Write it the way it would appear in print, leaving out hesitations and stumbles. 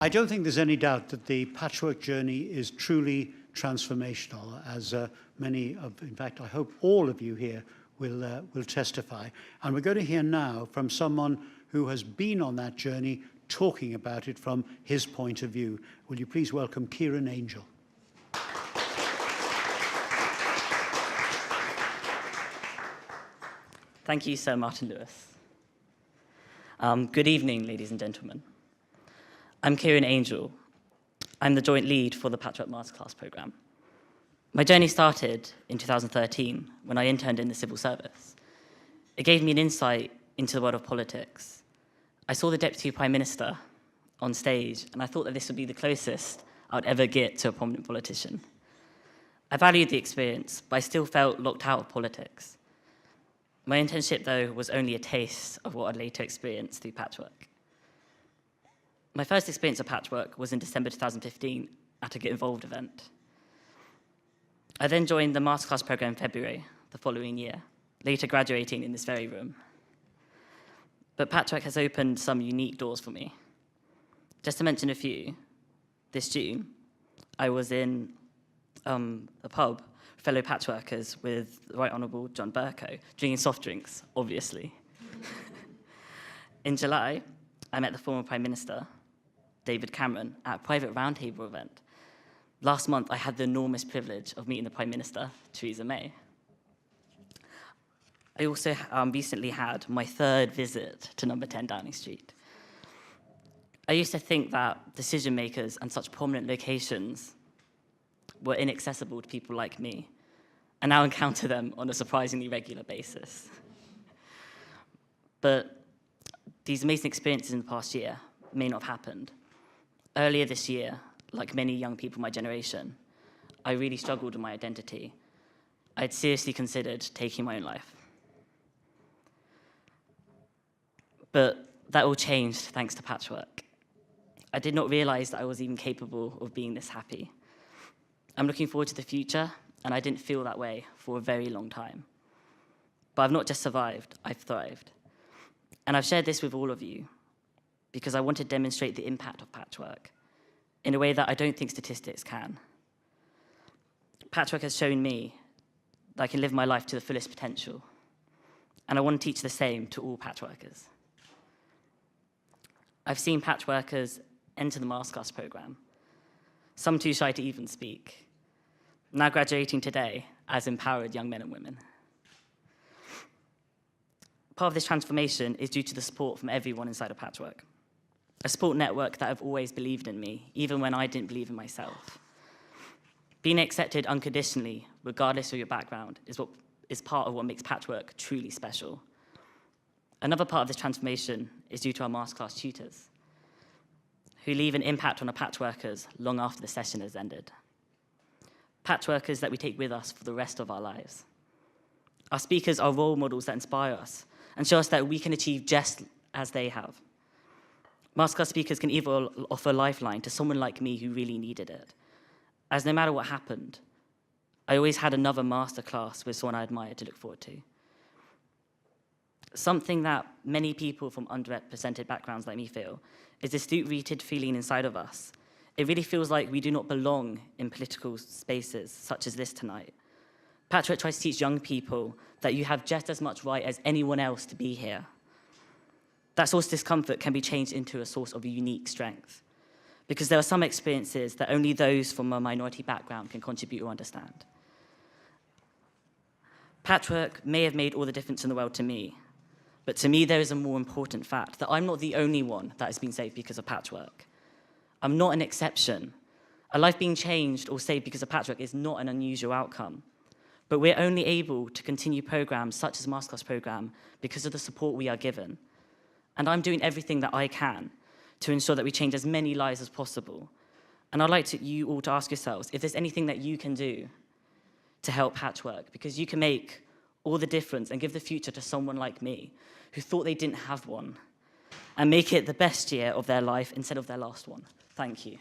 I don't think there's any doubt that the Patchwork journey is truly transformational, as many of, in fact, I hope all of you here will testify. And we're going to hear now from someone who has been on that journey, talking about it from his point of view. Will you please welcome Kieran Angel? Thank you, Sir Martin Lewis. Good evening, ladies and gentlemen. I'm Kieran Angel. I'm the joint lead for the Patchwork Masterclass programme. My journey started in 2013 when I interned in the civil service. It gave me an insight into the world of politics. I saw the Deputy Prime Minister on stage, and I thought that this would be the closest I would ever get to a prominent politician. I valued the experience, but I still felt locked out of politics. My internship, though, was only a taste of what I'd later experience through Patchwork. My first experience of Patchwork was in December 2015 at a Get Involved event. I then joined the Masterclass programme in February the following year, later graduating in this very room. But Patchwork has opened some unique doors for me. Just to mention a few, this June, I was in a pub, fellow Patchworkers, with the Right Honourable John Bercow, drinking soft drinks, obviously. In July, I met the former Prime Minister, David Cameron, at a private roundtable event. Last month, I had the enormous privilege of meeting the Prime Minister, Theresa May. I also recently had my third visit to number 10 Downing Street. I used to think that decision makers and such prominent locations were inaccessible to people like me, and now encounter them on a surprisingly regular basis. But these amazing experiences in the past year may not have happened. Earlier this year, like many young people my generation, I really struggled with my identity. I had seriously considered taking my own life. But that all changed thanks to Patchwork. I did not realize that I was even capable of being this happy. I'm looking forward to the future, and I didn't feel that way for a very long time. But I've not just survived, I've thrived. And I've shared this with all of you because I want to demonstrate the impact of Patchwork in a way that I don't think statistics can. Patchwork has shown me that I can live my life to the fullest potential, and I want to teach the same to all Patchworkers. I've seen Patchworkers enter the Masterclass programme, some too shy to even speak, now graduating today as empowered young men and women. Part of this transformation is due to the support from everyone inside of Patchwork, a support network that have always believed in me, even when I didn't believe in myself. Being accepted unconditionally, regardless of your background, is part of what makes Patchwork truly special. Another part of this transformation is due to our Masterclass tutors, who leave an impact on our Patchworkers long after the session has ended. Patchworkers that we take with us for the rest of our lives. Our speakers are role models that inspire us and show us that we can achieve just as they have. Masterclass speakers can either offer a lifeline to someone like me who really needed it, as no matter what happened, I always had another masterclass with someone I admired to look forward to. Something that many people from underrepresented backgrounds like me feel is this deep-rooted feeling inside of us. It really feels like we do not belong in political spaces such as this tonight. Patchwork tries to teach young people that you have just as much right as anyone else to be here. That source of discomfort can be changed into a source of unique strength, because there are some experiences that only those from a minority background can contribute or understand. Patchwork may have made all the difference in the world to me, but to me there is a more important fact, that I'm not the only one that has been saved because of Patchwork. I'm not an exception. A life being changed or saved because of Patchwork is not an unusual outcome. But we're only able to continue programs such as Masterclass programme because of the support we are given. And I'm doing everything that I can to ensure that we change as many lives as possible. And I'd like you all to ask yourselves if there's anything that you can do to help Patchwork, because you can make all the difference and give the future to someone like me who thought they didn't have one, and make it the best year of their life instead of their last one. Thank you.